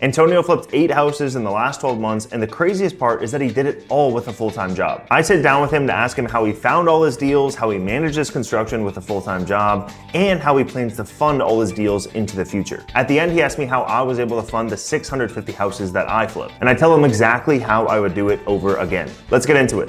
Antonio flipped 8 houses in the last 12 months, and the craziest part is that he did it all with a full-time job. I sat down with him to ask him how he found all his deals, how he manages construction with a full-time job, and how he plans to fund all his deals into the future. At the end, he asked me how I was able to fund the 650 houses that I flipped, and I tell him exactly how I would do it over again. Let's get into it.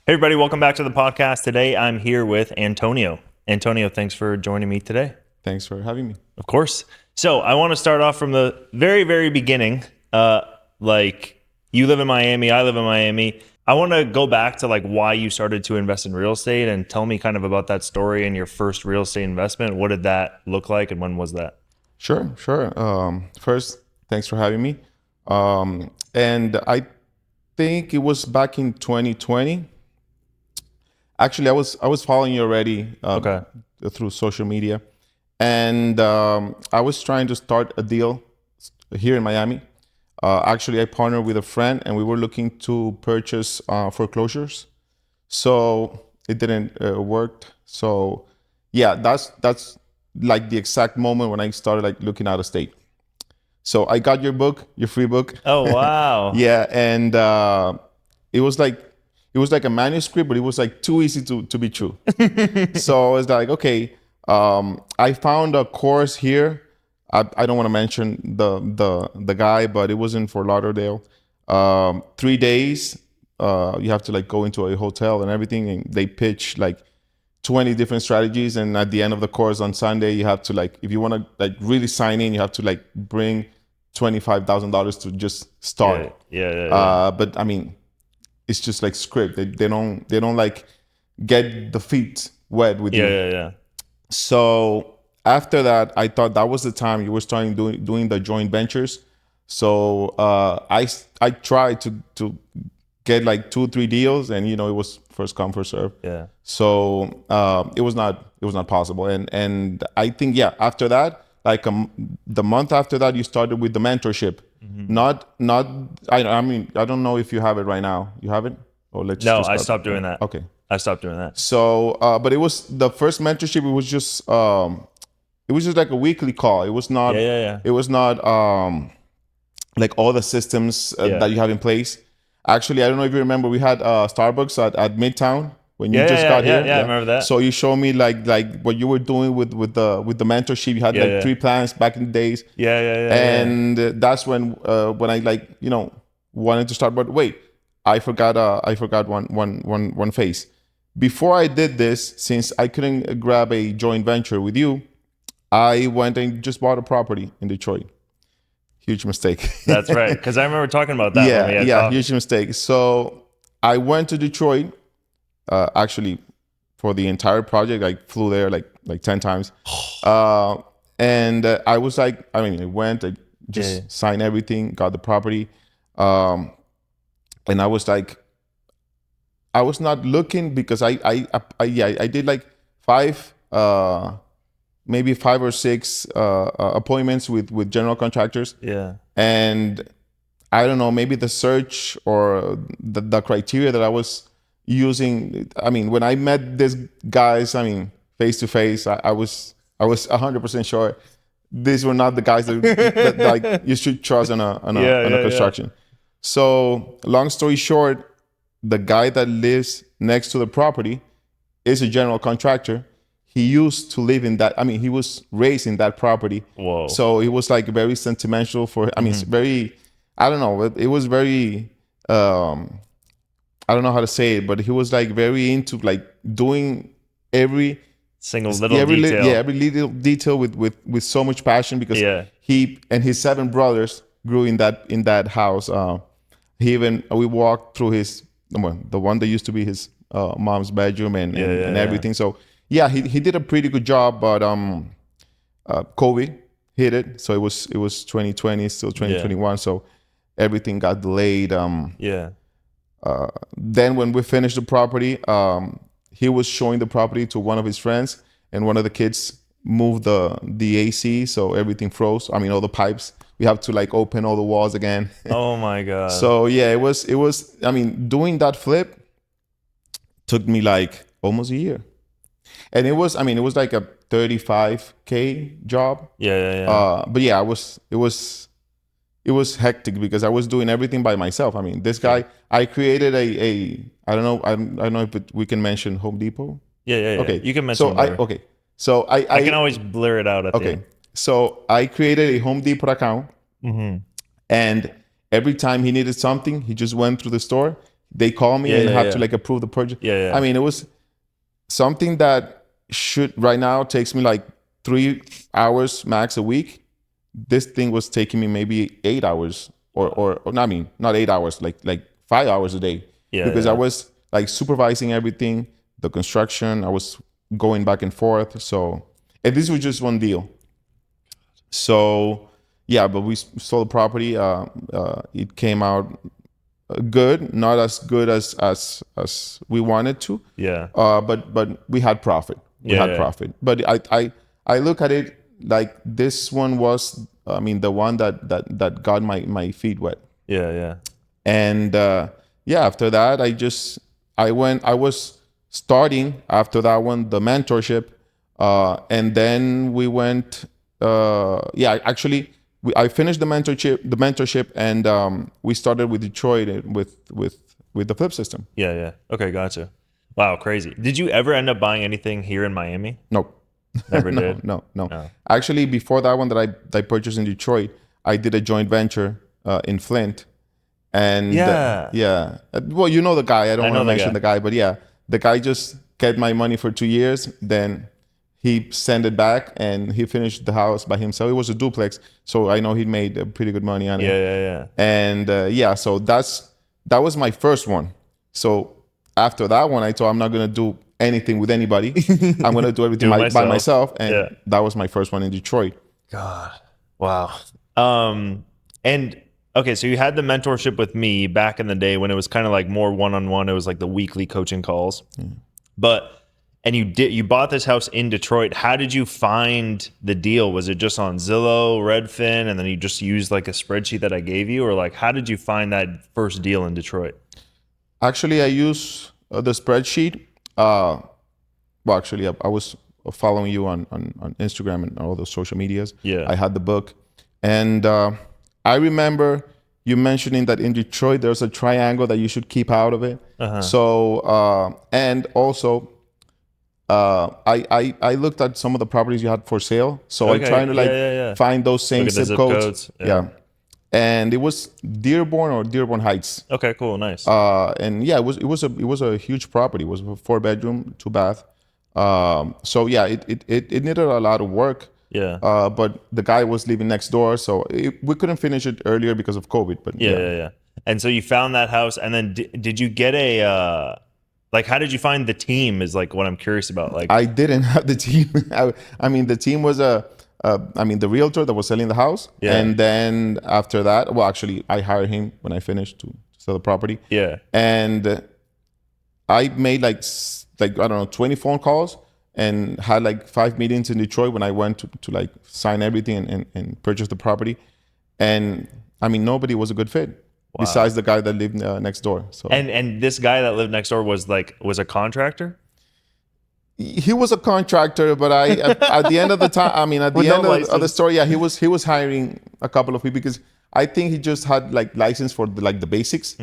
Hey everybody, welcome back to the podcast. Today I'm here with Antonio. Antonio, thanks for joining me today. Thanks for having me. Of course. So I want to start off from the very, very beginning. Like you live in Miami, I live in Miami. I want to go back to like why you started to invest in real estate and tell me kind of about that story and your first real estate investment. What did that look like and when was that? Sure. First, thanks for having me. And I think it was back in 2020. Actually, I was following you already through social media. And I was trying to start a deal here in Miami. Actually, I partnered with a friend and we were looking to purchase foreclosures. So it didn't work. So yeah, that's like the exact moment when I started like looking out of state. So I got your book, your free book. Oh, wow. Yeah. And it was like a manuscript, but it was like too easy to be true. So I was like, okay. I found a course here. I don't want to mention the guy, but it was in Fort Lauderdale. 3 days. You have to like go into a hotel and everything, and they pitch like 20 different strategies. And at the end of the course on Sunday, you have to like, if you want to like really sign in, you have to like bring $25,000 to just start. Yeah. But I mean, it's just like script. They don't like get the feet wet with you. Yeah. So after that, I thought that was the time you were starting doing the joint ventures. So I tried to get like 2-3 deals, and it was first come first serve. Yeah. So it was not possible, and I think after that, like the month after that, you started with the mentorship. Mm-hmm. I mean I don't know if you have it right now. You have it? Or let's No, I stopped doing that. Okay. I stopped doing that. So, but it was the first mentorship. It was just like a weekly call. It was not. Yeah. It was not like all the systems that you have in place. Actually, I don't know if you remember, we had Starbucks at Midtown when you just got here. Yeah, I remember that. So you showed me like what you were doing with the mentorship. You had 3 plans back in the days. Yeah. And that's when I like wanted to start. But wait, I forgot one phase. Before I did this, since I couldn't grab a joint venture with you, I went and just bought a property in Detroit. Huge mistake. That's right, because I remember talking about that. Yeah, huge mistake. So I went to Detroit, actually, for the entire project. I flew there like 10 times. And I was like, I went, I just signed everything, got the property. And I was like, I was not looking because I did like 5 maybe 5 or 6 appointments with general contractors. Yeah. And I don't know, maybe the search or the criteria that I was using. I mean, when I met these guys, face to face, I was 100% sure these were not the guys that like you should trust on a construction. So long story short, the guy that lives next to the property is a general contractor. He used to live in that. He was raised in that property. Whoa. So it was like very sentimental for, it's very, I don't know. It was very, I don't know how to say it, but he was like very into like doing every little detail with so much passion, because he and his 7 brothers grew in that house. We walked through the one that used to be his mom's bedroom and everything. So he did a pretty good job, but COVID hit it. So it was 2020, still 2021. So everything got delayed. Then when we finished the property, he was showing the property to one of his friends, and one of the kids moved the AC, so everything froze. All the pipes. We have to like open all the walls again. Oh my God. So it was doing that flip took me like almost a year. And it was like a $35K job. Yeah. But it was it was hectic because I was doing everything by myself. I mean, this guy, I created I don't know if we can mention Home Depot. Yeah. Okay. You can mention them. Okay. So I can always blur it out at the okay. end. So I created a Home Depot account, and every time he needed something, he just went through the store. They call me and have to like approve the purchase. I mean, it was something that should right now takes me like 3 hours max a week. This thing was taking me maybe 8 hours or I mean, not 8 hours, like 5 hours a day. Because I was like supervising everything, the construction, I was going back and forth. So, and this was just one deal. So, yeah, but we sold the property. It came out good, not as good as we wanted to. But we had profit. We had profit. But I look at it like this one was, I mean, the one that got my feet wet. And after that, I was starting after that one the mentorship, and then we went. Actually, I finished the mentorship, and we started with Detroit with the flip system. Okay, gotcha. Wow, crazy. Did you ever end up buying anything here in Miami? Nope. Never did. No. Actually, before that one that I purchased in Detroit, I did a joint venture in Flint. And well, you know the guy. I don't want to mention the guy, but yeah, the guy just kept my money for 2 years. Then he sent it back, and he finished the house by himself. It was a duplex, so I know he made pretty good money on it. And so that was my first one. So after that one, I thought I'm not gonna do anything with anybody. I'm gonna do everything by myself, and that was my first one in Detroit. God, wow. And okay, so you had the mentorship with me back in the day when it was kind of like more one-on-one. It was like the weekly coaching calls. And you bought this house in Detroit. How did you find the deal? Was it just on Zillow, Redfin, and then you just used like a spreadsheet that I gave you, or like how did you find that first deal in Detroit? Actually, I use the spreadsheet. Well, actually, I was following you on Instagram and all those social medias. I had the book, and I remember you mentioning that in Detroit there's a triangle that you should keep out of it. So and also I looked at some of the properties you had for sale. So I tried to find those same zip codes. And it was Dearborn or Dearborn Heights. Okay, cool, nice. And yeah, it was a huge property. It was a 4-bedroom, 2-bath. So yeah, it needed a lot of work. But the guy was living next door, so we couldn't finish it earlier because of COVID. But And so you found that house, and then did you get a like? How did you find the team? Is like what I'm curious about. Like, I didn't have the team. I mean, the team was the realtor that was selling the house, and then after that, well, actually, I hired him when I finished to sell the property. And I made like I don't know 20 phone calls. And had like 5 meetings in Detroit when I went to like sign everything and purchase the property. And I mean, nobody was a good fit besides the guy that lived next door. So and this guy that lived next door was a contractor? He was a contractor, but at the end of the time, I mean, at the end of the story, he was hiring a couple of people because I think he just had like license for the basics.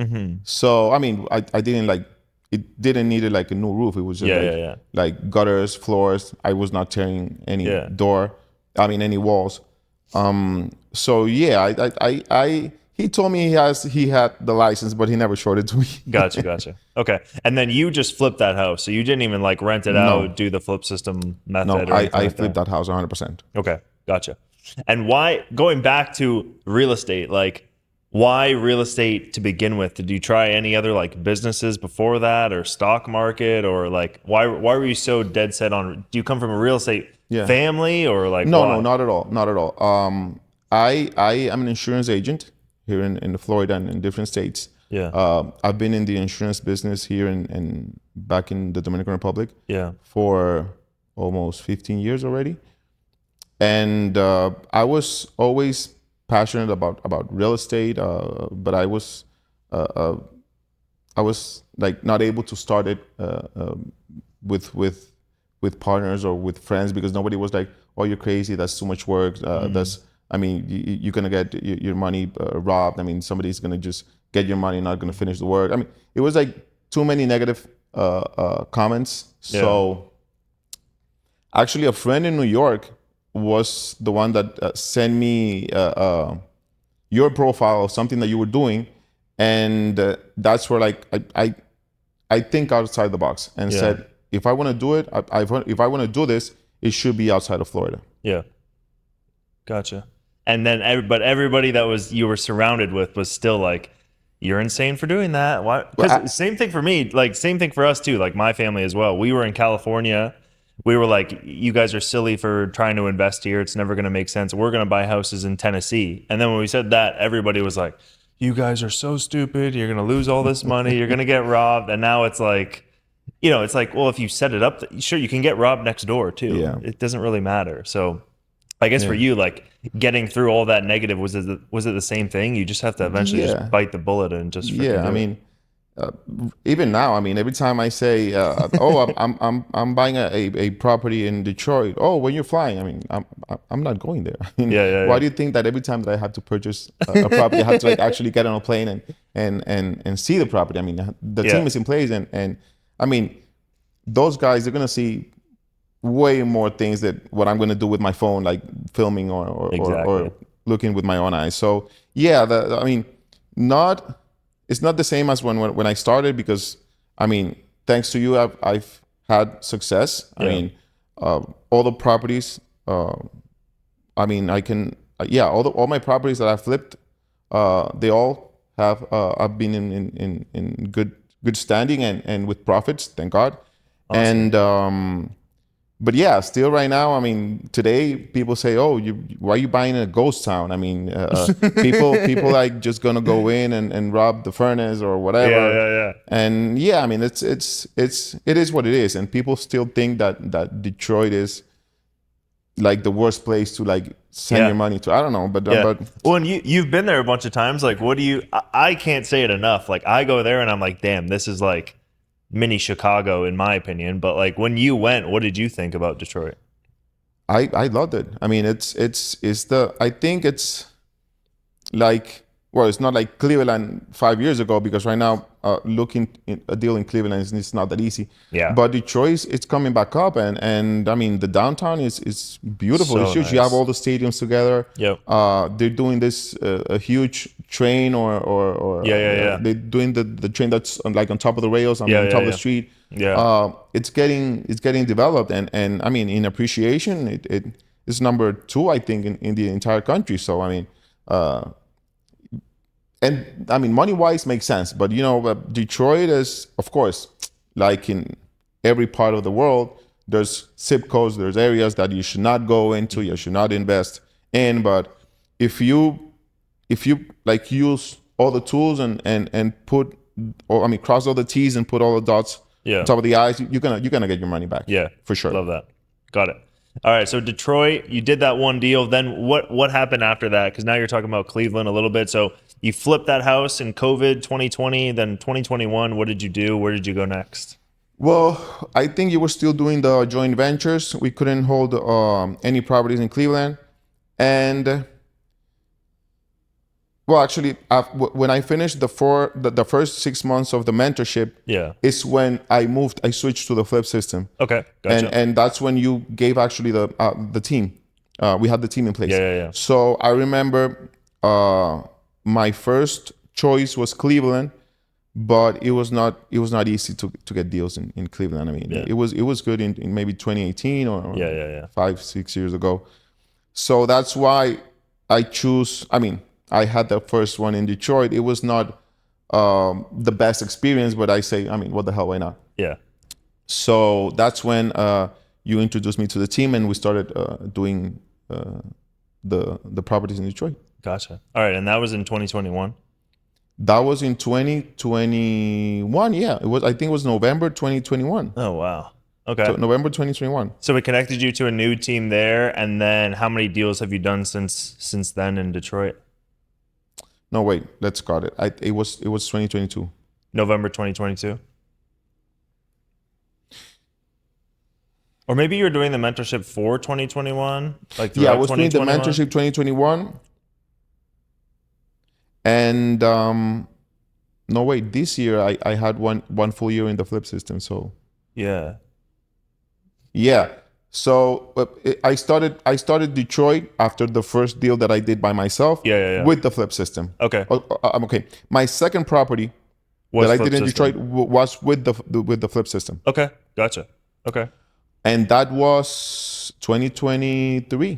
So I mean, I didn't like. It didn't need like a new roof. It was just like gutters, floors. I was not tearing any any walls. So yeah, he told me he had the license, but he never showed it to me. Gotcha. Okay. And then you just flipped that house. So you didn't even like rent it out, do the flip system method. No, I flipped that house 100%. Okay. Gotcha. And why, going back to real estate, like, why real estate to begin with? Did you try any other like businesses before that, or stock market, or like why were you so dead set on? Do you come from a real estate family, or like no, not at all. I am an insurance agent here in Florida and in different states. I've been in the insurance business here and back in the Dominican Republic for almost 15 years already, and I was always passionate about real estate, but I was like not able to start it with partners or with friends because nobody was like, "Oh, you're crazy. That's too much work. I mean, you're gonna get your money robbed. I mean, somebody's gonna just get your money, not gonna finish the work. I mean, it was like too many negative comments. So actually, a friend in New York was the one that sent me your profile of something that you were doing, and that's where like I think outside the box and said, if I want to do it, if I want to do this, it should be outside of Florida. Yeah. Gotcha. And then, but everybody that you were surrounded with was still like, you're insane for doing that. Why? Because same thing for me, like same thing for us too, like my family as well. We were in California. We were like, you guys are silly for trying to invest here. It's never going to make sense. We're going to buy houses in Tennessee. And then when we said that, everybody was like, you guys are so stupid. You're going to lose all this money. You're going to get robbed. And now it's like, it's like, well, if you set it up, sure, you can get robbed next door too. Yeah. It doesn't really matter. So I guess for you, like getting through all that negative, was it the same thing? You just have to eventually just bite the bullet and just do it. Even now, I mean, every time I say, "Oh, I'm buying a property in Detroit," oh, when you're flying, I mean, I'm not going there. I mean, why do you think that every time that I have to purchase a property, I have to like actually get on a plane and see the property? I mean, the team is in place, and I mean, those guys are gonna see way more things than what I'm gonna do with my phone, like filming or looking with my own eyes. So I mean, it's not the same as when I started, because I mean, thanks to you, I've had success. I mean, all the properties. I mean, I can. All my properties that I flipped, they all have. I've been in good standing and with profits. Thank God. Awesome. And but still right now, I mean, today people say, "Oh, why are you buying a ghost town?" I mean, people like just gonna go in and rob the furnace or whatever. And I mean, it is what it is, and people still think that Detroit is like the worst place to like send your money to. I don't know, but well, and you've been there a bunch of times. Like, what do you? I can't say it enough. Like, I go there and I'm like, damn, this is like mini Chicago in my opinion. But like when you went, what did you think about Detroit? I loved it. I mean, I think it's like, well, it's not like Cleveland 5 years ago, because right now looking a deal in Cleveland is not that easy. Yeah. But Detroit, it's coming back up, and I mean, the downtown is beautiful. So it's huge. Nice. You have all the stadiums together. Yep. They're doing this a huge train or they're doing the train that's like on top of the rails on top of the street. Yeah. It's getting developed, and I mean, in appreciation, it is number 2, I think, in the entire country. So I mean. And I mean, money-wise makes sense, but Detroit is, of course, like in every part of the world, there's zip codes, there's areas that you should not go into, you should not invest in. But if you like use all the tools and put, or I mean, cross all the T's and put all the dots on top of the I's, you're gonna get your money back. Yeah, for sure. Love that. Got it. All right, so Detroit, you did that one deal. Then what happened after that? Because now you're talking about Cleveland a little bit. So you flipped that house in COVID 2020, then 2021. What did you do? Where did you go next? Well, I think you were still doing the joint ventures. We couldn't hold any properties in Cleveland. And well, actually, when I finished the first 6 months of the mentorship, is when I switched to the flip system. Okay, gotcha. And that's when you gave actually the team. We had the team in place. Yeah. So I remember my first choice was Cleveland, but it was not easy to get deals in Cleveland. I mean, it was good in maybe 2018 or 5-6 years ago. So that's why I choose. I mean, I had the first one in Detroit. It was not the best experience, but I say, I mean, what the hell, why not? Yeah. So that's when you introduced me to the team, and we started doing the properties in Detroit. Gotcha. All right, and that was in 2021? That was in 2021, yeah. I think it was November 2021. Oh, wow. Okay. So November 2021. So we connected you to a new team there, and then how many deals have you done since then in Detroit? No, wait. Let's cut it. It was 2022. November 2022. Or maybe you're doing the mentorship for 2021, like Yeah, I throughout was doing the 2021? mentorship 2021. And no, wait, this year I had one full year in the flip system. So Yeah. yeah. So I started Detroit after the first deal that I did by myself Yeah. with the flip system. Okay. I'm okay. My second property that Was I flip did in system. Detroit was with the flip system, Okay. Gotcha. Okay. and that was 2023.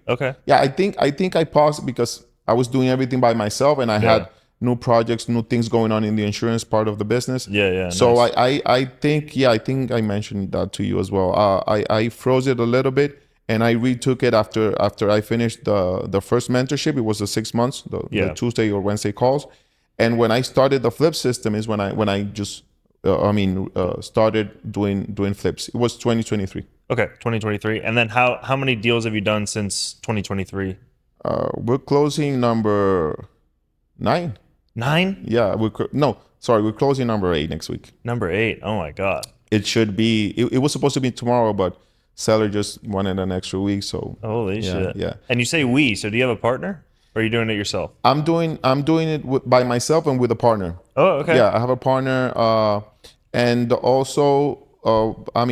Okay. Yeah, I think I paused because I was doing everything by myself, and I Yeah. had new projects, new things going on in the insurance part of the business. Yeah. So Nice. I think I mentioned that to you as well. I froze it a little bit, and I retook it after I finished the first mentorship. It was the 6 months, the Yeah. Tuesday or Wednesday calls, and when I started the flip system is when I just started doing flips. It was 2023. Okay. 2023. And then how many deals have you done since 2023? We're closing number 9. 9? Yeah, we're closing number 8 next week. Number 8. Oh my God. It should be. It was supposed to be tomorrow, but seller just wanted an extra week. So Holy shit. yeah. And you say we, so do you have a partner? Or are you doing it yourself? I'm doing it by myself and with a partner. Oh, okay. Yeah, I have a partner, and also, right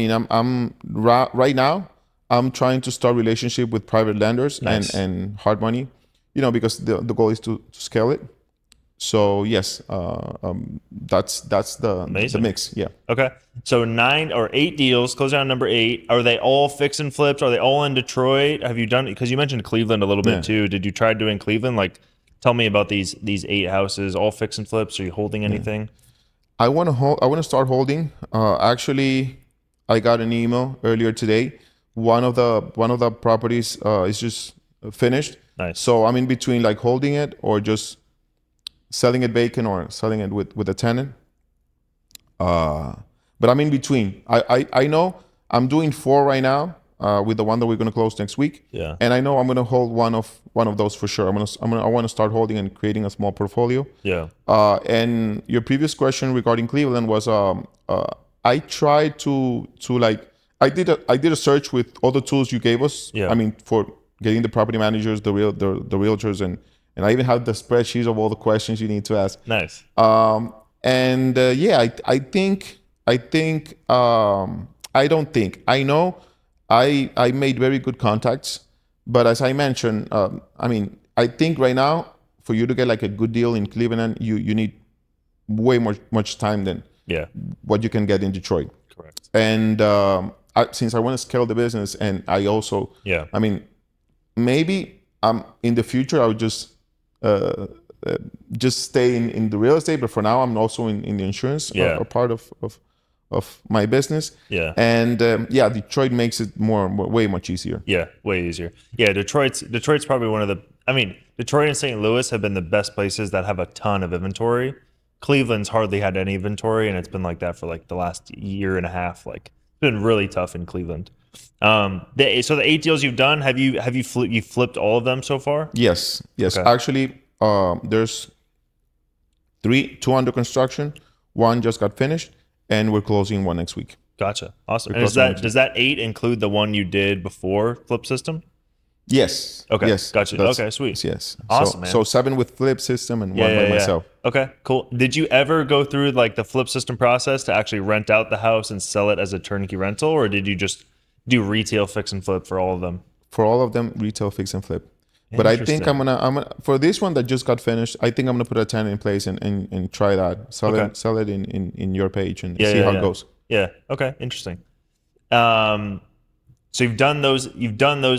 now I'm trying to start relationship with private lenders Nice. and hard money, because the goal is to scale it. So yes, that's the Amazing. mix. Yeah. Okay. So 9 or 8 deals, close down number 8. Are they all fix and flips? Are they all in Detroit? Have you done, because you mentioned Cleveland a little bit too. Did you try doing Cleveland? Like, tell me about these 8 houses, all fix and flips. Are you holding anything? I want to start holding. Actually, I got an email earlier today. One of the properties is just finished. Nice. So I'm in between, like holding it or just selling it vacant or selling it with a tenant. But I'm in between. I know I'm doing 4 right now with the one that we're going to close next week. Yeah. And I know I'm going to hold one of those for sure. I want to start holding and creating a small portfolio. Yeah. And your previous question regarding Cleveland was I tried to like I did a search with all the tools you gave us. Yeah. I mean, for getting the property managers, the realtors, and I even have the spreadsheets of all the questions you need to ask. Nice. I know I made very good contacts, but as I mentioned, I think right now for you to get like a good deal in Cleveland, you need way much time than what you can get in Detroit. Correct. And since I want to scale the business, and I also, maybe in the future I would just stay in the real estate, but for now I'm also in the insurance a part of my business. Yeah. And Detroit makes it way much easier. Yeah, way easier. Yeah, Detroit's probably one of the, Detroit and St. Louis have been the best places that have a ton of inventory. Cleveland's hardly had any inventory, and it's been like that for like the last year and a half. Like, it's been really tough in Cleveland. So the 8 deals you've done, have you flipped all of them so far? Yes. Okay. Actually, there's 2 under construction. 1 just got finished, and we're closing 1 next week. Gotcha. Awesome. And does that 8 include the one you did before flip system? Yes. Okay. Yes. Gotcha. Okay. Sweet. Yes. Awesome, man. So 7 with flip system and 1 by myself. Okay. Cool. Did you ever go through like the flip system process to actually rent out the house and sell it as a turnkey rental, or did you just do retail fix and flip for all of them? For all of them, retail fix and flip. But I think I'm gonna for this one that just got finished, I think I'm gonna put a tenant in place and try that. Sell it in your page and see how it goes. Yeah. Okay. Interesting. So you've done those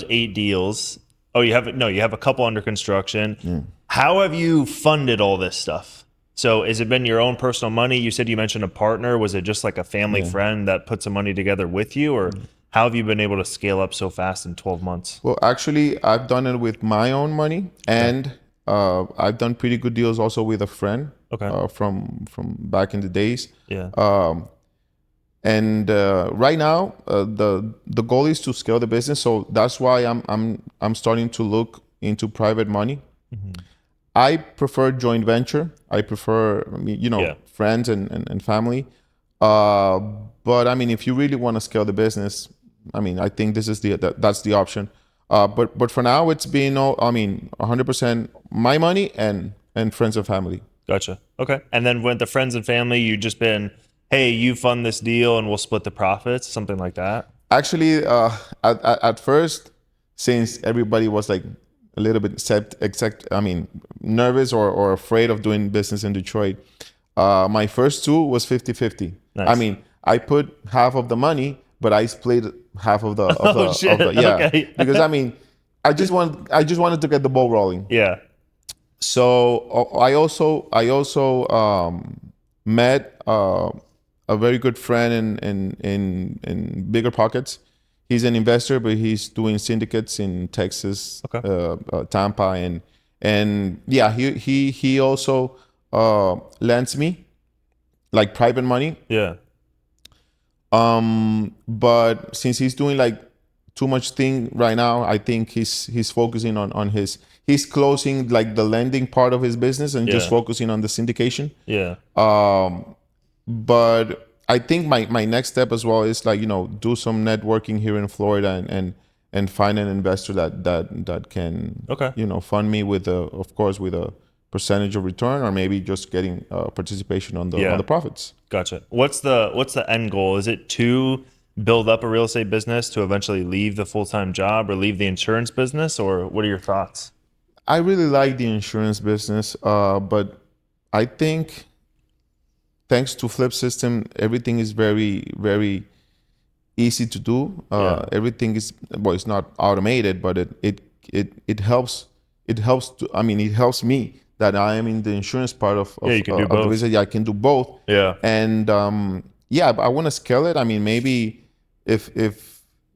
8 deals. Oh, you have a couple under construction. Yeah. How have you funded all this stuff? So has it been your own personal money? You said you mentioned a partner. Was it just like a family friend that put some money together with you, or how have you been able to scale up so fast in 12 months? Well, actually, I've done it with my own money, and I've done pretty good deals also with a friend from back in the days. Yeah. And right now, the goal is to scale the business. So that's why I'm starting to look into private money. Mm-hmm. I prefer joint venture. I prefer friends and family. Uh, but I mean, if you really want to scale the business, I mean, I think this is that's the option. But for now, it's been all, I mean, 100% my money and friends and family. Gotcha. Okay. And then with the friends and family, you just been, hey, you fund this deal and we'll split the profits, something like that. Actually, at first, since everybody was like a little bit I mean, nervous or afraid of doing business in Detroit, my first two was 50-50. Nice. I mean, I put half of the money, but I split half of the shit. yeah. Okay. Because I mean, I just wanted to get the ball rolling. Yeah. So I also met a very good friend in bigger pockets. He's an investor, but he's doing syndicates in Texas, Okay. Tampa, and yeah, he also lends me like private money. Yeah. But since he's doing like too much thing right now, I think he's focusing on he's closing like the lending part of his business and just Yeah. focusing on the syndication. Yeah. But I think my next step as well is like, do some networking here in Florida and find an investor that can Okay. fund me with of course with a percentage of return, or maybe just getting participation on the profits. Gotcha. What's the end goal? Is it to build up a real estate business to eventually leave the full-time job or leave the insurance business, or what are your thoughts? I really like the insurance business, but I think thanks to Flip System, everything is very, very easy to do. Everything is, well, it's not automated, but it helps. It helps to, I mean, it helps me that I am in the insurance part of you can do of the both. business. Yeah, I can do both. Yeah. And yeah, I want to scale it. I mean, maybe if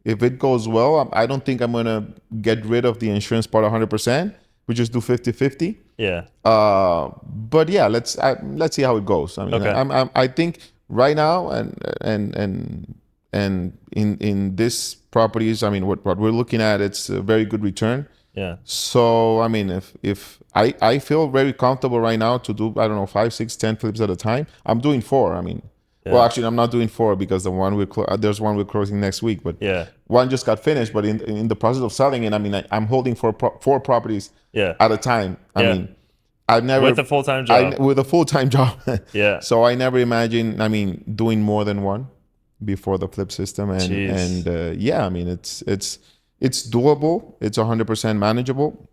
it goes well, I don't think I'm gonna get rid of the insurance part 100%. We just do 50-50. Yeah. But yeah, let's see how it goes. I mean, Okay. I think right now and in this properties, I mean, what we're looking at, it's a very good return. Yeah. So I mean, if I feel very comfortable right now to do, I don't know, 5, 6, 10 flips at a time. I'm doing 4. I mean, well, actually, I'm not doing 4 because there's one we're closing next week, but Yeah. one just got finished. But in the process of selling it, I mean, I'm holding 4 properties Yeah. at a time. I Yeah. mean, I've never With a full-time job. with a full-time job. Yeah. So I never imagined, I mean, doing more than one before the flip system, and yeah, I mean, it's doable. It's 100% manageable.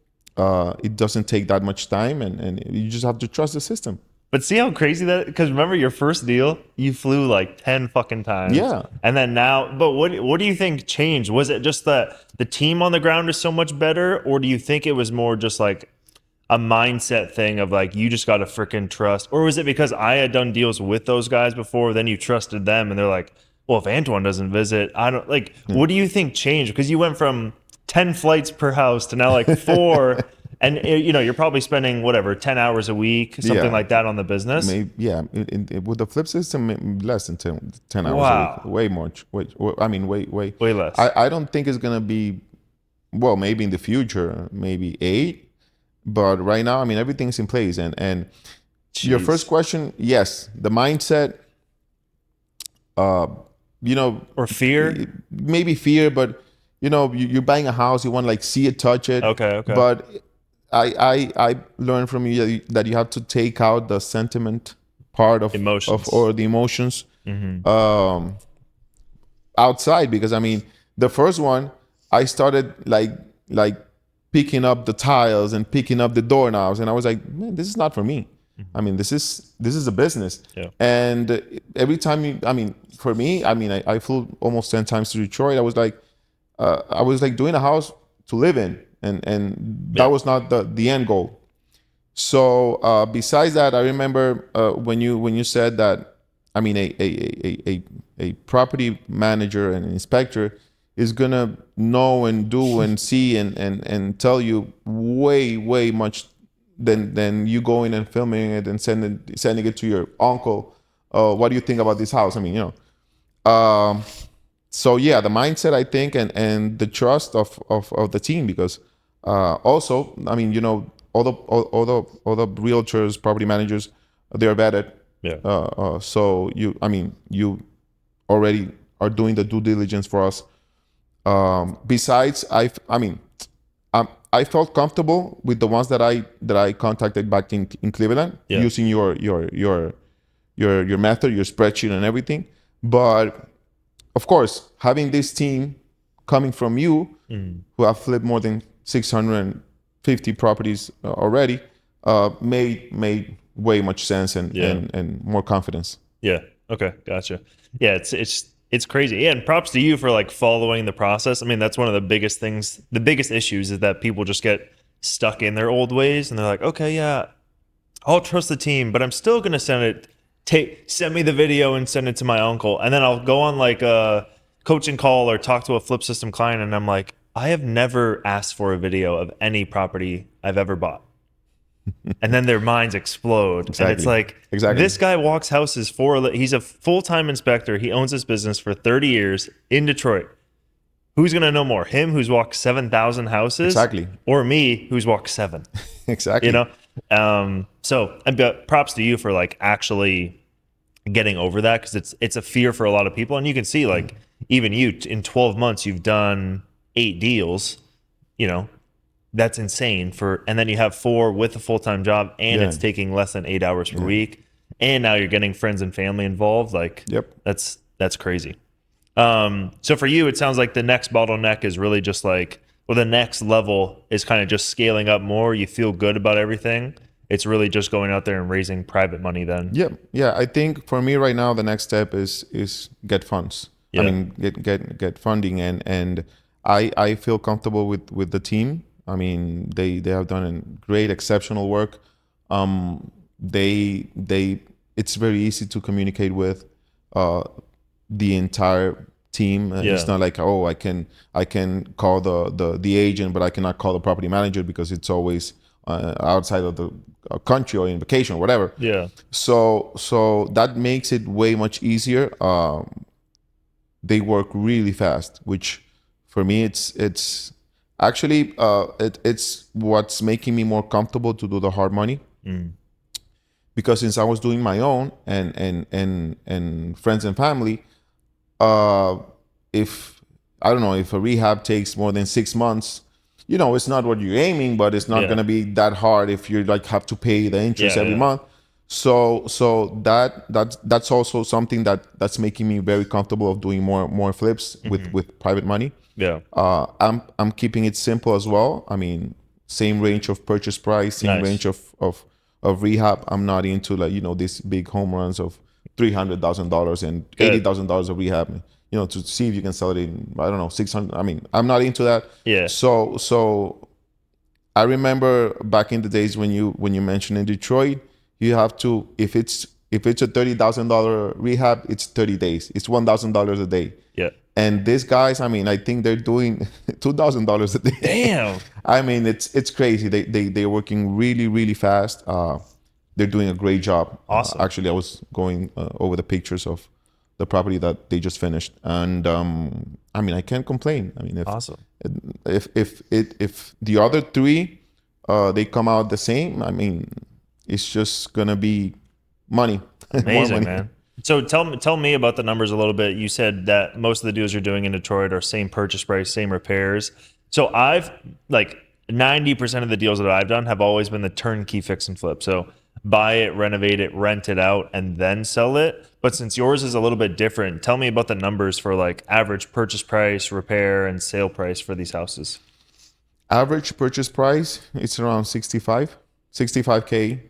It doesn't take that much time, and you just have to trust the system. But see how crazy that, because remember your first deal, you flew like 10 fucking times. Yeah. And then now, but what do you think changed? Was it just that the team on the ground is so much better, or do you think it was more just like a mindset thing of like, you just got to freaking trust? Or was it because I had done deals with those guys before, then you trusted them and they're like, well, if Antoine doesn't visit, I don't like, what do you think changed? Because you went from 10 flights per house to now like 4. And you're probably spending whatever 10 hours a week, something like that on the business. Maybe, yeah, with the flip system, less than 10 hours Wow. a week. Way much. I mean, way less. I don't think it's gonna be, well, maybe in the future, maybe 8, but right now, I mean, everything's in place. And your first question, yes, the mindset, or fear, maybe fear, but you're buying a house, you want to like see it, touch it. Okay. But I learned from you that you have to take out the sentiment part of Emotions. or the emotions outside, because I mean, the first one I started like picking up the tiles and picking up the doorknobs, and I was like, man, this is not for me. I mean, this is a business. Yeah. And every time I mean, for me, I mean, I flew almost 10 times to Detroit. I was like doing a house to live in, and that was not the end goal. So besides that, I remember when you said that, I mean, a property manager and an inspector is gonna know and do and see and tell you way much than you going and filming it and sending it to your uncle. What do you think about this house? I mean, so yeah, the mindset, I think, and the trust of the team, because also, I mean, all the realtors, property managers, they're vetted. Yeah. So you already are doing the due diligence for us. Besides, I felt comfortable with the ones that I contacted back in Cleveland, Yeah. using your method, your spreadsheet, and everything. But of course, having this team coming from you, who have flipped more than 650 properties already, made way much sense and more confidence. Yeah. Okay. Gotcha. Yeah. It's crazy. Yeah. And props to you for like following the process. I mean, that's one of the biggest things. The biggest issues is that people just get stuck in their old ways, and they're like, okay, yeah, I'll trust the team, but I'm still gonna send me the video and send it to my uncle, and then I'll go on like a coaching call or talk to a flip system client, and I'm like, I have never asked for a video of any property I've ever bought. And then their minds explode. Exactly. And it's like, this guy walks houses he's a full-time inspector. He owns this business for 30 years in Detroit. Who's going to know more? Him, who's walked 7,000 houses? Exactly. Or me, who's walked 7? Exactly. You know? So props to you for like actually getting over that, because it's a fear for a lot of people. And you can see, like, even you, in 12 months, you've done 8 deals, you know. That's insane. And then you have 4 with a full-time job, and it's taking less than 8 hours per week. And now you're getting friends and family involved. Like, that's crazy. So for you, it sounds like the next bottleneck is really just like, well, the next level is kind of just scaling up more. You feel good about everything. It's really just going out there and raising private money then. Yeah. I think for me right now, the next step is get funds. I mean, get funding, and I feel comfortable with the team. I mean, they have done a great, exceptional work. It's very easy to communicate with the entire team. It's not like, oh, I can call the agent, but I cannot call the property manager because it's always outside of the country or in vacation or whatever. Yeah. So that makes it way much easier. They work really fast, which for me it's actually, it's what's making me more comfortable to do the hard money. Because since I was doing my own and friends and family, if a rehab takes more than 6 months, you know, it's not what you're aiming, but it's not going to be that hard if you like have to pay the interest every month. So that's also something that's making me very comfortable of doing more flips with private money. Yeah. I'm keeping it simple as well. I mean, same range of purchase price, same range of rehab. I'm not into, like, you know, these big home runs of $300,000 and $80,000 of rehab, you know, to see if you can sell it in, I don't know, 600. I mean, I'm not into that. Yeah. So I remember back in the days when you mentioned in Detroit, you have to, if it's a $30,000 rehab, it's 30 days. It's $1,000 a day. Yeah. And these guys, I mean, I think they're doing $2,000 a day. Damn. I mean, it's crazy. They're working really, really fast. They're doing a great job. Awesome. Actually, I was going over the pictures of the property that they just finished, and I mean, I can't complain. I mean, if the other 3 they come out the same, I mean, it's just gonna be money. Amazing, man. So tell me about the numbers a little bit. You said that most of the deals you're doing in Detroit are same purchase price, same repairs. So I've, like, 90% of the deals that I've done have always been the turnkey fix and flip. So buy it, renovate it, rent it out, and then sell it. But since yours is a little bit different, tell me about the numbers for, like, average purchase price, repair, and sale price for these houses. Average purchase price, it's around 65K.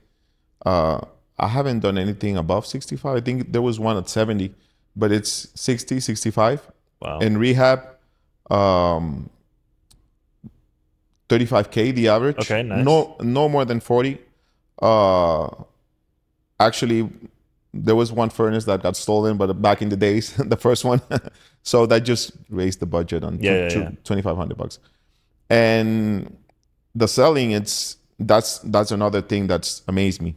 I haven't done anything above 65. I think there was one at 70, but it's 60, 65. Wow. And rehab, 35K, the average. Okay, nice. No more than 40. Actually, there was one furnace that got stolen, but back in the days, the first one. So that just raised the budget on $2,500. And the selling, that's another thing that's amazed me.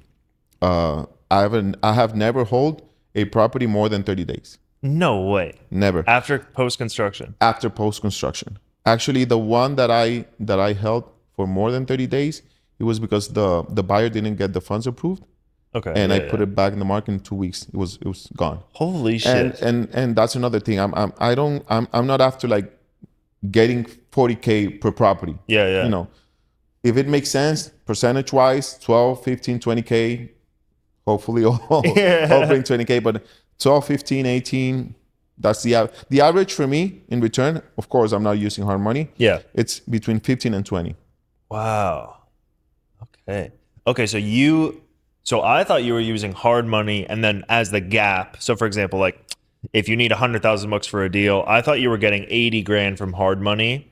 I have never held a property more than 30 days. No way. Never. After post-construction. After post-construction. Actually, the one that I held for more than 30 days, it was because the buyer didn't get the funds approved. Okay. and yeah, I put it back in the market in 2 weeks. It was gone. Holy shit. And that's another thing. I'm not after like getting 40K per property. Yeah, yeah. You know, if it makes sense, percentage wise, 12, 15, 20K, hopefully all bring 20K, but 12, 15, 18, that's the average for me in return. Of course, I'm not using hard money. Yeah. It's between 15 and 20. Wow. Okay. Okay, so I thought you were using hard money and then as the gap. So for example, like if you need 100,000 bucks for a deal, I thought you were getting 80 grand from hard money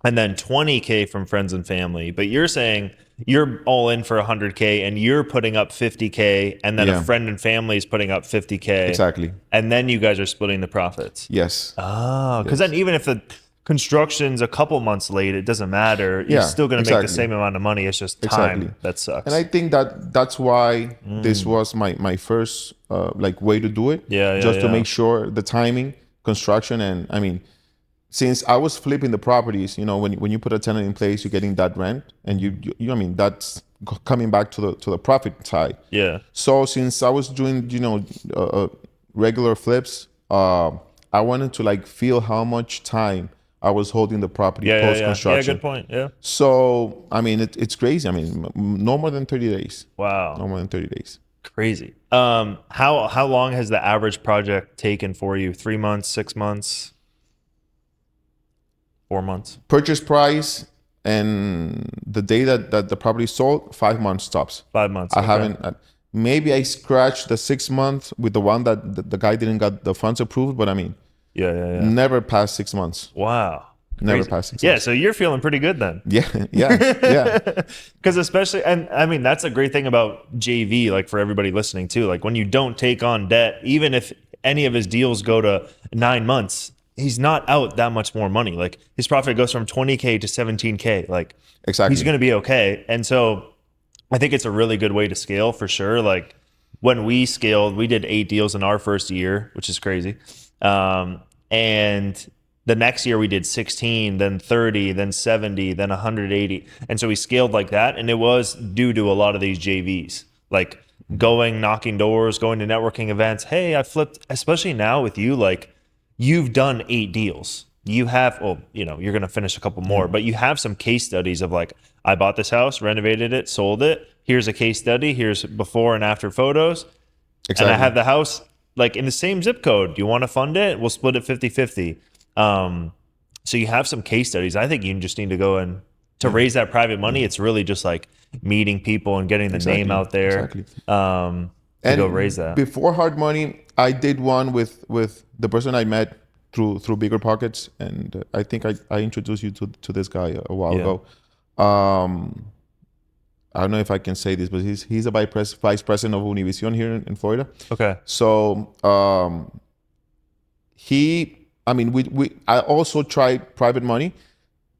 and then 20K from friends and family. But you're saying you're all in for 100K and you're putting up 50K and then a friend and family is putting up 50K. Exactly. And then you guys are splitting the profits. Yes. Oh, because then even if the construction's a couple months late, it doesn't matter. You're still going to make the same amount of money. It's just time that sucks. And I think that's why this was my first like way to do it. To make sure the timing, construction, and I mean, since I was flipping the properties, you know, when you put a tenant in place, you're getting that rent, and you I mean, that's coming back to the profit side. Yeah. So since I was doing, you know, regular flips, I wanted to like feel how much time I was holding the property post construction. Yeah, good point. Yeah. So I mean, it's crazy. I mean, no more than 30 days. Wow. No more than 30 days. Crazy. How long has the average project taken for you? 3 months, 6 months, 4 months? Purchase price and the day that the property sold, 5 months tops. 5 months. I haven't. Maybe I scratched the 6 months with the one that the guy didn't got the funds approved, but I mean, never past 6 months. Wow. Never past 6 months. Yeah, so you're feeling pretty good then. Yeah. Because especially, and I mean, that's a great thing about JV, like for everybody listening too. Like when you don't take on debt, even if any of his deals go to 9 months, he's not out that much more money. Like his profit goes from 20K to 17K. Like exactly, he's going to be okay. And so I think it's a really good way to scale for sure. Like when we scaled, we did 8 deals in our first year, which is crazy. And the next year we did 16, then 30, then 70, then 180. And so we scaled like that. And it was due to a lot of these JVs, like going, knocking doors, going to networking events. Hey, I flipped, especially now with you, like you've done 8 deals. You have, well, you know, you're going to finish a couple more, but you have some case studies of like, I bought this house, renovated it, sold it. Here's a case study. Here's before and after photos. Exactly. And I have the house like in the same zip code. Do you want to fund it? We'll split it 50-50. So you have some case studies. I think you just need to go and to raise that private money. It's really just like meeting people and getting the name out there. To go raise that. Before hard money, I did one with the person I met through Bigger Pockets, and I think I introduced you to this guy a while ago. I don't know if I can say this, but he's a vice president of Univision here in Florida. Okay. So I also tried private money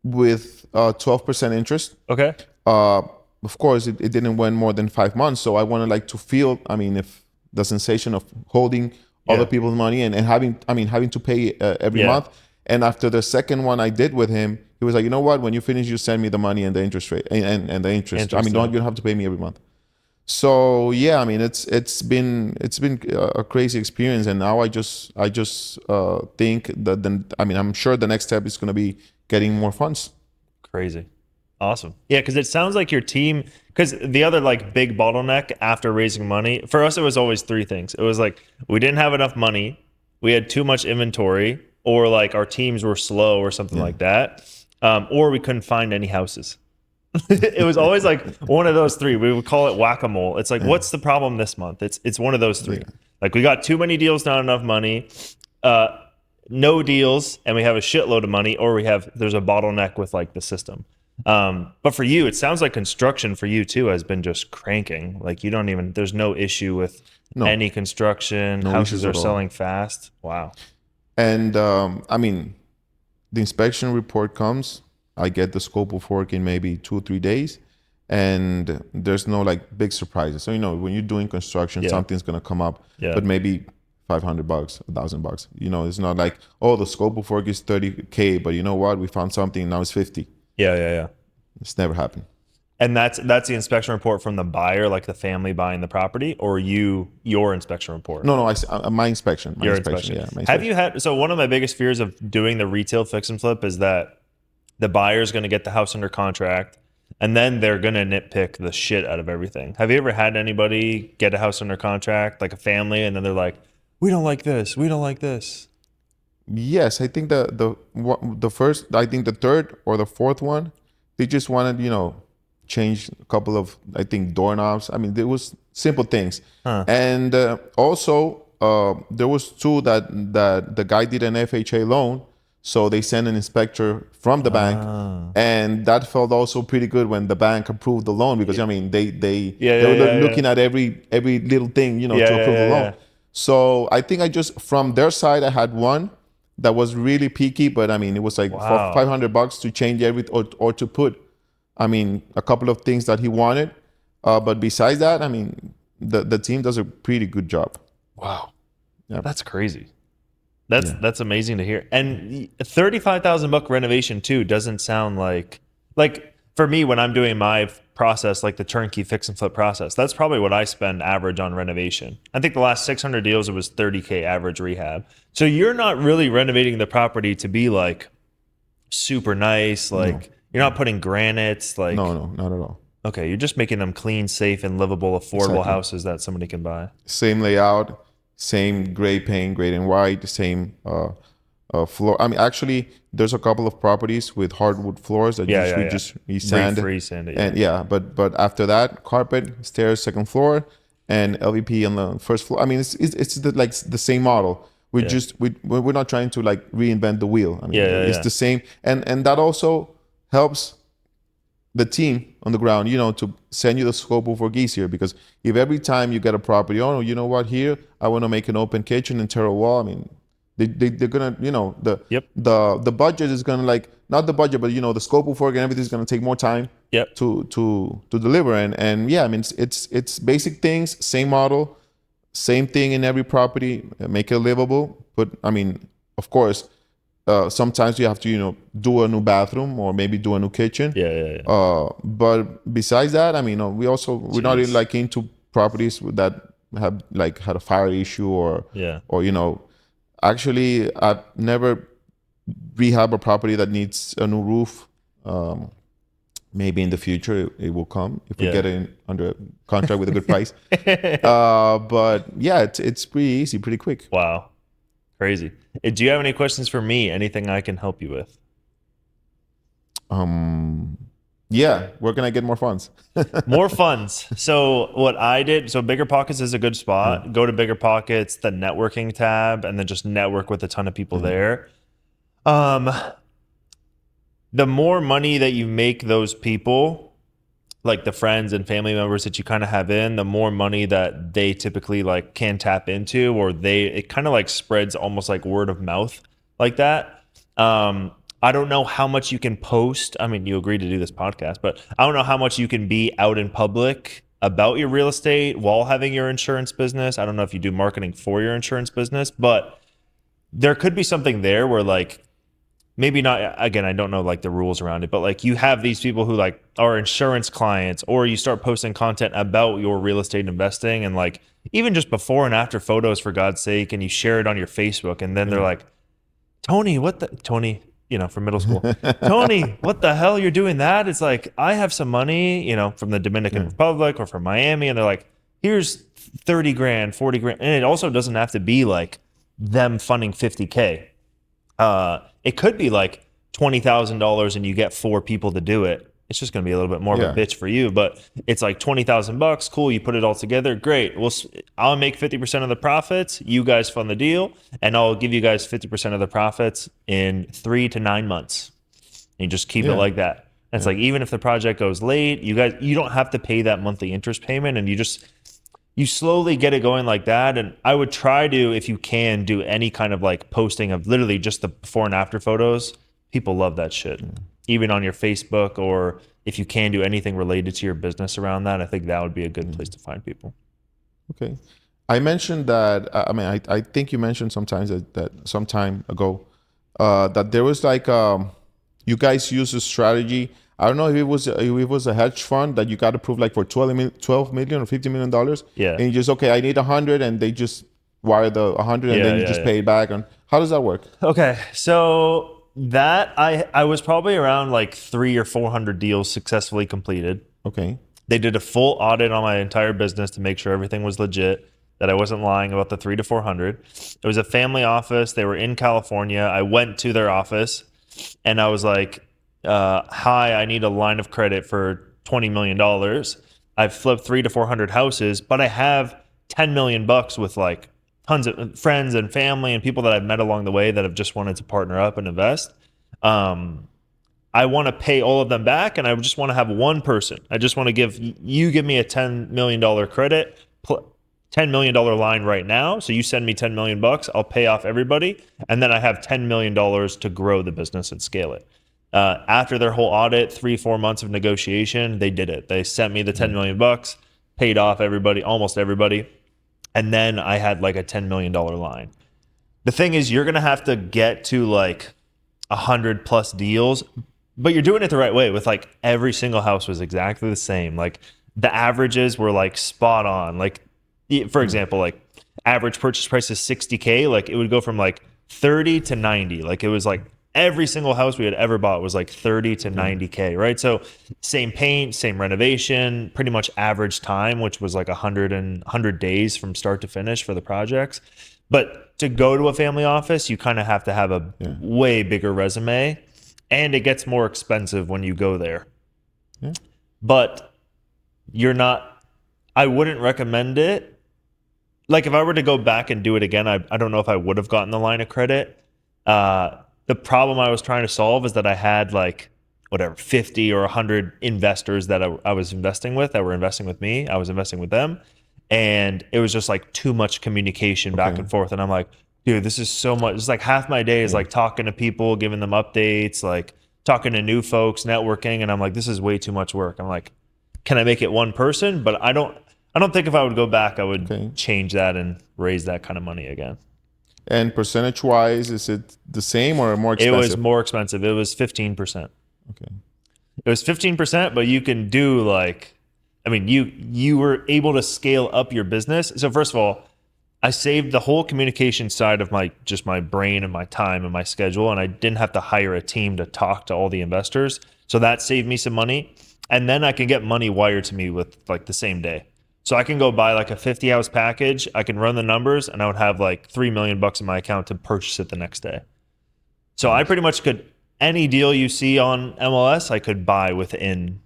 with 12% interest. Okay. Of course, it didn't went more than 5 months. So I wanted like to feel, if the sensation of holding other people's money and having to pay every month. And after the second one I did with him, he was like, you know what? When you finish, you send me the money and the interest rate and the interest. You don't have to pay me every month. So yeah, it's been a crazy experience, and now I just think that I'm sure the next step is going to be getting more funds. Crazy, awesome. Yeah, because it sounds like your team. Because the other like big bottleneck after raising money for us, it was always 3 things. It was like we didn't have enough money, we had too much inventory, or like our teams were slow or something like that, or we couldn't find any houses. It was always like one of those 3. We would call it whack-a-mole. It's like, what's the problem this month? It's one of those 3. Like we got too many deals, not enough money, no deals, and we have a shitload of money, or there's a bottleneck with like the system. But for you, it sounds like construction for you too has been just cranking. Like there's no issue with any construction. Houses are selling fast. Wow. And the inspection report comes. I get the scope of work in maybe 2 or 3 days, and there's no like big surprises. So when you're doing construction, something's gonna come up, but maybe $500, $1,000. It's not like, oh, the scope of work is 30K, but you know what? We found something now it's 50. Yeah. It's never happened. And that's the inspection report from the buyer, like the family buying the property, or your inspection report? No, my inspection. Your inspection. Yeah, my inspection. Have you had, so one of my biggest fears of doing the retail fix and flip is that the buyer's going to get the house under contract and then they're going to nitpick the shit out of everything. Have you ever had anybody get a house under contract, like a family, and then they're like, we don't like this, we don't like this? Yes, I think the first, I think the third or the fourth one, they just wanted, change a couple of, I think, doorknobs. I mean, there was simple things. And also there was two that the guy did an FHA loan, so they sent an inspector from the bank, and that felt also pretty good when the bank approved the loan, because I mean they were looking at every little thing, to approve the loan. So I think I just, from their side, I had one that was really picky, but I mean, it was like for $500 to change or to put, I mean, a couple of things that he wanted. But besides that, I mean, the team does a pretty good job. Wow. Yeah. That's crazy. That's amazing to hear. And $35,000 renovation too doesn't sound like for me, when I'm doing my process, like the turnkey fix and flip process, that's probably what I spend average on renovation. I think the last 600 deals, it was $30K average rehab. So you're not really renovating the property to be like super nice. Like you're not putting granites. Like no, not at all. Okay. You're just making them clean, safe, and livable, affordable houses that somebody can buy. Same layout, same gray paint, gray and white, the same floor. I mean, actually, there's a couple of properties with hardwood floors that we sand. Sand it, and but after that, carpet, stairs, second floor, and LVP on the first floor. I mean, it's the same model. We're not trying to like reinvent the wheel. I mean, it's the same, and that also helps the team on the ground, to send you the scope of work easier, because if every time you get a property, you know what, here I want to make an open kitchen and tear a wall. I mean, they're gonna, the budget is gonna, like, not the budget, but the scope of work and everything is gonna take more time to deliver. And yeah, I mean, it's basic things, same model, same thing in every property, make it livable. But I mean, of course, sometimes you have to, do a new bathroom or maybe do a new kitchen. But besides that, I mean, we're not really like into properties that have like had a fire issue or actually, I've never rehab a property that needs a new roof. Maybe in the future it will come if we get it under contract with a good price. But yeah, it's pretty easy, pretty quick. Wow. Crazy. Do you have any questions for me? Anything I can help you with? Yeah. Where can I get more funds? More funds. So what I did, so Bigger Pockets is a good spot. Go to Bigger Pockets, the networking tab, and then just network with a ton of people there. The more money that you make those people, like the friends and family members that you kind of have in, the more money that they typically like can tap into, or it kind of like spreads almost like word of mouth like that. I don't know how much you can post. I mean, you agreed to do this podcast, but I don't know how much you can be out in public about your real estate while having your insurance business. I don't know if you do marketing for your insurance business, but there could be something there where like, maybe not, again, I don't know like the rules around it, but like you have these people who like are insurance clients, or you start posting content about your real estate investing and like even just before and after photos, for God's sake, and you share it on your Facebook, and then they're like, Tony, from middle school, Tony, what the hell, you're doing that? It's like, I have some money, from the Dominican Republic or from Miami, and they're like, here's 30 grand, 40 grand. And it also doesn't have to be like them funding 50K. It could be like $20,000 and you get 4 people to do it. It's just going to be a little bit more of a bitch for you, but it's like $20,000. Cool. You put it all together. Great. I'll make 50% of the profits. You guys fund the deal, and I'll give you guys 50% of the profits in 3 to 9 months. And you just keep it like that. And it's like, even if the project goes late, you don't have to pay that monthly interest payment, and you slowly get it going like that. And I would try to, if you can, do any kind of like posting of literally just the before and after photos. People love that shit. Even on your Facebook, or if you can do anything related to your business around that, I think that would be a good place to find people. Okay. I mentioned that, I think you mentioned sometimes that some time ago, that there was like, you guys use a strategy. I don't know if it was a hedge fund that you got approved like for 12 million or $50 million. Yeah. And you just, okay, I need 100, and they just wire the 100, and then you just pay it back. And how does that work? Okay, so that I was probably around like 300 or 400 deals successfully completed. Okay. They did a full audit on my entire business to make sure everything was legit, that I wasn't lying about the 300 to 400. It was a family office. They were in California. I went to their office and I was like, hi, I need a line of credit for $20 million. I've flipped 300 to 400 houses, but I have $10 million with like tons of friends and family and people that I've met along the way that have just wanted to partner up and invest. I want to pay all of them back, and I just want to have one person. I just want to give me a $10 million credit, $10 million line right now. So you send me $10 million, I'll pay off everybody. And then I have $10 million to grow the business and scale it. After their whole audit, 3-4 months of negotiation, they did it. They sent me the $10 million, paid off everybody, almost everybody. And then I had like a $10 million line. The thing is, you're going to have to get to like 100 plus deals, but you're doing it the right way with like every single house was exactly the same. Like the averages were like spot on. Like for example, like average purchase price is $60K. Like it would go from like 30 to 90. Like it was like every single house we had ever bought was like 30 to 90K, right? So same paint, same renovation, pretty much average time, which was like 100 days from start to finish for the projects. But to go to a family office, you kind of have to have a way bigger resume, and it gets more expensive when you go there. Yeah. But I wouldn't recommend it. Like if I were to go back and do it again, I don't know if I would have gotten the line of credit. The problem I was trying to solve is that I had like 50 or 100 investors that I was investing with that were investing with me. I was investing with them. And it was just like too much communication back and forth. And I'm like, dude, this is so much. It's like half my day is like talking to people, giving them updates, like talking to new folks, networking. And I'm like, this is way too much work. I'm like, can I make it one person? But I don't think if I would go back, I would change that and raise that kind of money again. And percentage wise, is it the same or more expensive? It was more expensive. It was 15%. Okay. It was 15%, but you can do like, I mean, you were able to scale up your business. So first of all, I saved the whole communication side of my brain and my time and my schedule, and I didn't have to hire a team to talk to all the investors. So that saved me some money. And then I can get money wired to me with like the same day. So I can go buy like a 50 house package. I can run the numbers, and I would have like $3 million in my account to purchase it the next day. So I pretty much could, any deal you see on MLS, I could buy within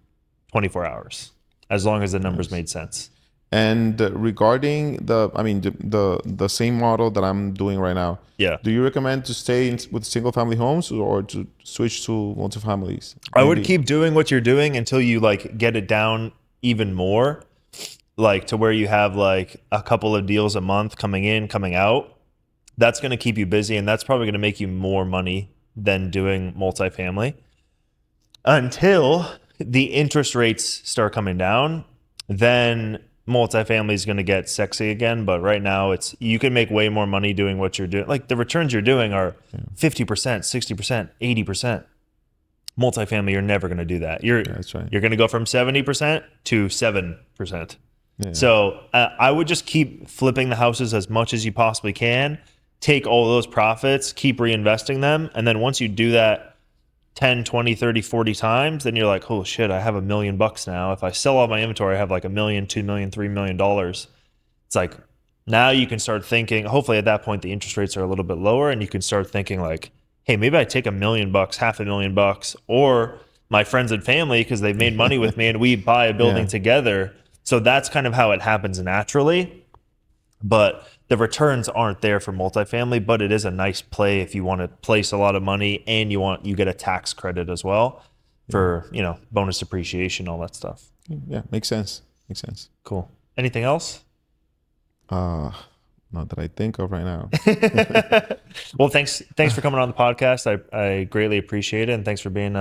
24 hours. As long as the numbers made sense. And regarding the same model that I'm doing right now, do you recommend to stay with single family homes or to switch to multifamilies? I would keep doing what you're doing until you like get it down even more, like to where you have like a couple of deals a month coming in, coming out. That's going to keep you busy, and that's probably going to make you more money than doing multifamily until the interest rates start coming down. Then multifamily is going to get sexy again. But right now you can make way more money doing what you're doing. Like the returns you're doing are 50%, 60%, 80%. Multifamily, you're never going to do that. That's right. You're going to go from 70% to 7%. Yeah. So I would just keep flipping the houses as much as you possibly can. Take all those profits, keep reinvesting them. And then once you do that 10, 20, 30, 40 times, then you're like, oh shit, I have $1 million now. If I sell all my inventory, I have like $1 million, $2 million, $3 million. It's like, now you can start thinking, hopefully at that point, the interest rates are a little bit lower, and you can start thinking like, hey, maybe I take $1 million, $500,000, or my friends and family, because they've made money with me, and we buy a building together. So that's kind of how it happens naturally. But the returns aren't there for multifamily, but it is a nice play if you want to place a lot of money and you get a tax credit as well for, bonus depreciation, all that stuff. Yeah, makes sense. Cool. Anything else? Not that I think of right now. Well, thanks for coming on the podcast. I greatly appreciate it, and thanks for being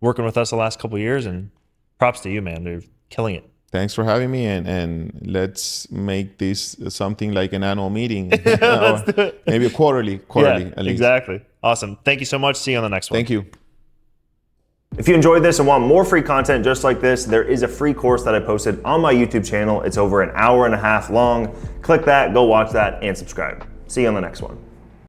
working with us the last couple of years, and props to you, man. You're killing it. Thanks for having me, and let's make this something like an annual meeting. Let's do it. Maybe a quarterly at least. Exactly. Awesome. Thank you so much. See you on the next one. Thank you. If you enjoyed this and want more free content just like this, there is a free course that I posted on my YouTube channel. It's over an hour and a half long. Click that, go watch that, and subscribe. See you on the next one.